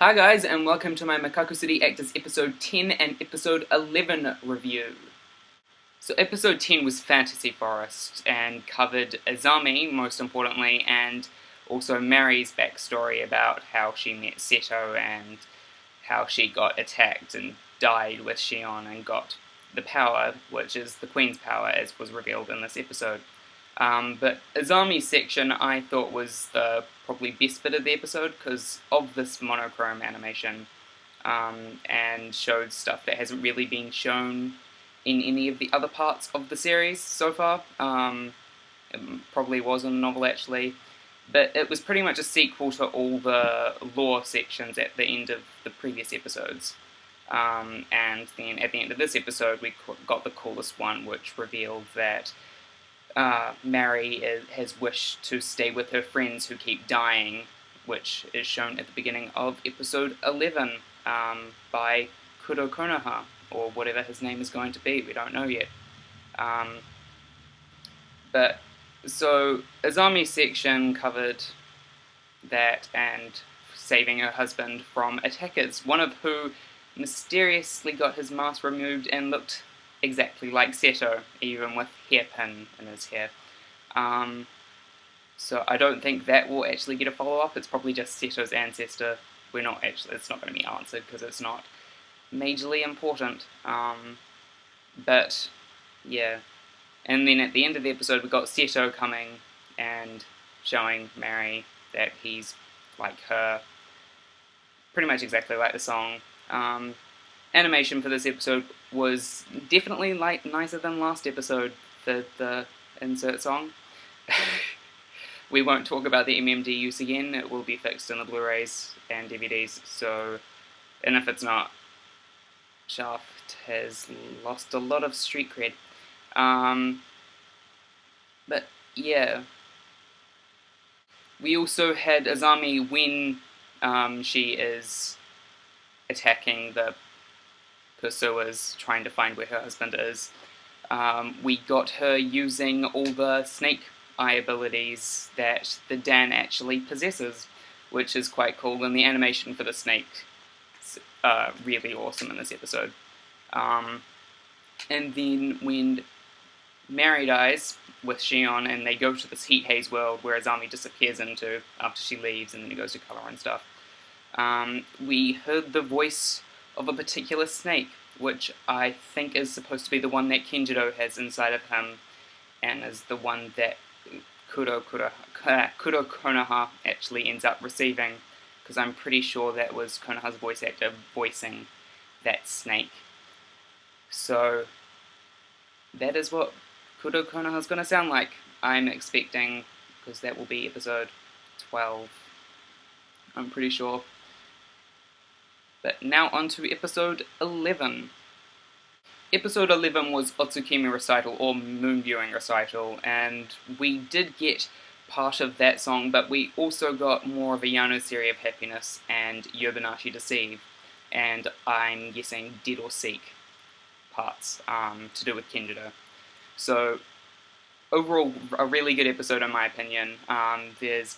Hi guys, and welcome to my MEKAKUCITY Actors Episode 10 and Episode 11 review. So Episode 10 was Fantasy Forest, and covered Azami, most importantly, and also Mary's backstory about how she met Seto and how she got attacked and died with Shion and got the power, which is the Queen's power, as was revealed in this episode. But Azami's section I thought was the probably best bit of the episode because of this monochrome animation, and showed stuff that hasn't really been shown in any of the other parts of the series so far. It probably was in the novel actually, but it was pretty much a sequel to all the lore sections at the end of the previous episodes. And then at the end of this episode we got the coolest one, which revealed that Mary has wished to stay with her friends who keep dying, which is shown at the beginning of episode 11 by Kuro Konoha, or whatever his name is going to be, we don't know yet. But so Azami's section covered that and saving her husband from attackers, one of who mysteriously got his mask removed and looked exactly like Seto, even with hairpin in his hair. So I don't think that will actually get a follow-up. It's probably just Seto's ancestor. It's not going to be answered because it's not majorly important. But yeah. And then at the end of the episode we got Seto coming and showing Mary that he's like her, pretty much exactly like the song. Animation for this episode was definitely nicer than last episode for the insert song. We won't talk about the MMD use again, it will be fixed in the Blu-rays and DVDs, and if it's not, Shaft has lost a lot of street cred. But yeah. We also had Azami when she is attacking the pursuers, trying to find where her husband is. We got her using all the snake eye abilities that the Dan actually possesses, which is quite cool, and the animation for the snake is really awesome in this episode. And then when Mary dies with Shion and they go to this heat haze world where Azami disappears into after she leaves, and then he goes to color and stuff, we heard the voice of a particular snake, which I think is supposed to be the one that Kenjiro has inside of him, and is the one that Kuro Konoha actually ends up receiving, because I'm pretty sure that was Konoha's voice actor voicing that snake. So that is what Kuro Konoha's going to sound like, I'm expecting, because that will be episode 12, I'm pretty sure. But now on to episode 11. Episode 11 was Otsukimi Recital, or Moon Viewing Recital, and we did get part of that song, but we also got more of a Yano Series of Happiness and Yobanashi Deceive, and I'm guessing Dead or Seek parts to do with Kenjiro. So overall, a really good episode in my opinion. There's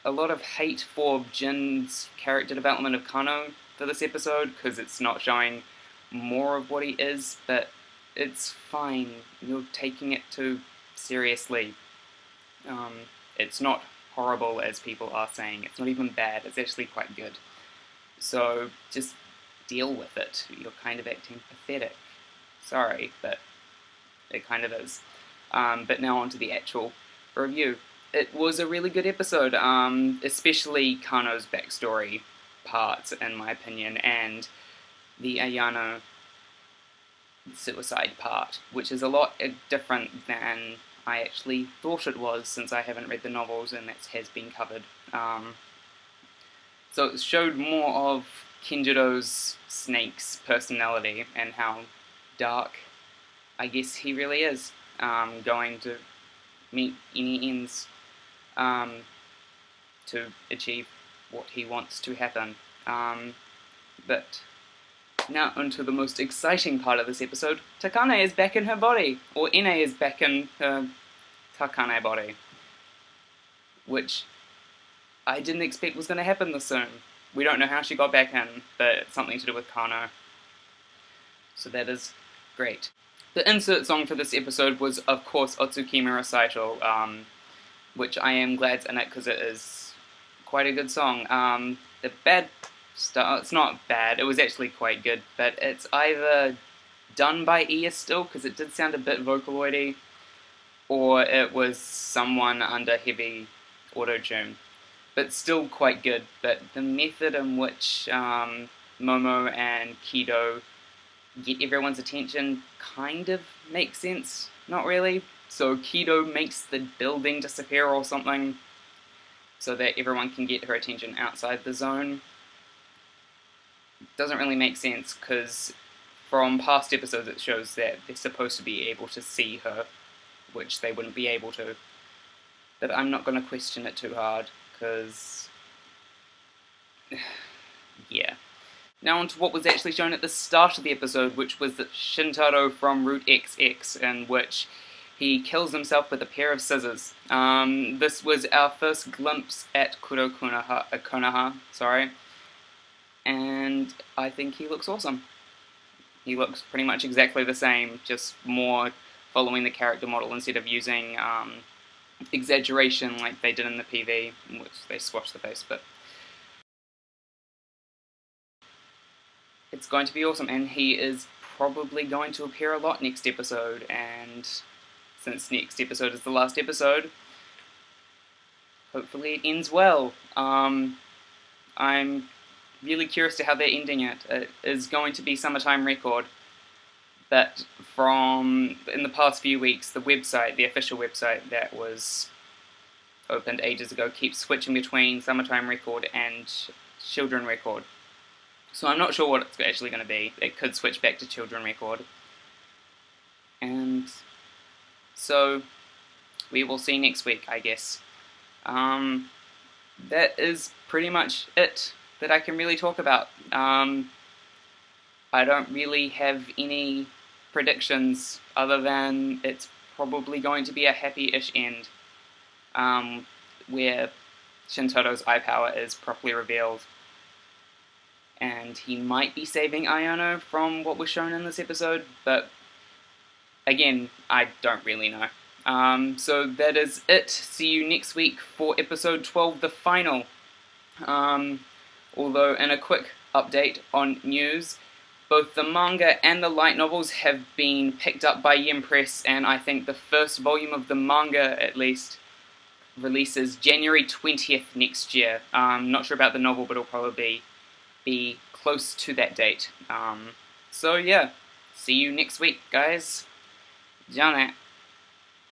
a lot of hate for Jin's character development of Kano for this episode, because it's not showing more of what he is, but it's fine. You're taking it too seriously. It's not horrible as people are saying. It's not even bad. It's actually quite good. So just deal with it. You're kind of acting pathetic. Sorry, but it kind of is. But now on to the actual review. It was a really good episode, especially Kano's backstory parts, in my opinion, and the Ayano suicide part, which is a lot different than I actually thought it was, since I haven't read the novels and that has been covered. So it showed more of Kenjiro's snake's personality and how dark, I guess, he really is, going to meet any ends to achieve what he wants to happen. But now onto the most exciting part of this episode. Takane is back in her body, or Ine is back in her Takane body, which I didn't expect was going to happen this soon. We don't know how she got back in, but it's something to do with Kano. So that is great. The insert song for this episode was, of course, Otsukimi Recital, which I am glad's in it because it is quite a good song. The bad stuff, it's not bad, it was actually quite good, but it's either done by ear still, because it did sound a bit Vocaloid-y, or it was someone under heavy auto-tune. But still quite good, but the method in which Momo and Kido get everyone's attention kind of makes sense, not really. So Kido makes the building disappear or something, so that everyone can get her attention outside the zone. Doesn't really make sense, because from past episodes it shows that they're supposed to be able to see her, which they wouldn't be able to. But I'm not going to question it too hard, because yeah. Now on to what was actually shown at the start of the episode, which was that Shintaro from Route XX, in which he kills himself with a pair of scissors. This was our first glimpse at Konoha, and I think he looks awesome. He looks pretty much exactly the same, just more following the character model instead of using exaggeration like they did in the PV, in which they squashed the face, but it's going to be awesome, and he is probably going to appear a lot next episode, and since next episode is the last episode, hopefully it ends well. I'm really curious to how they're ending it. It is going to be Summertime Record, but from in the past few weeks, the website, the official website that was opened ages ago, keeps switching between Summertime Record and Children Record. So I'm not sure what it's actually going to be. It could switch back to Children Record. And so we will see next week, I guess. That is pretty much it that I can really talk about. I don't really have any predictions other than it's probably going to be a happy-ish end, where Shintaro's eye power is properly revealed, and he might be saving Ayano from what was shown in this episode, but again, I don't really know. So that is it. See you next week for episode 12, the final. Although, in a quick update on news, both the manga and the light novels have been picked up by Yen Press, and I think the first volume of the manga, at least, releases January 20th next year. Not sure about the novel, but it'll probably be close to that date. So yeah, see you next week, guys. じゃあね。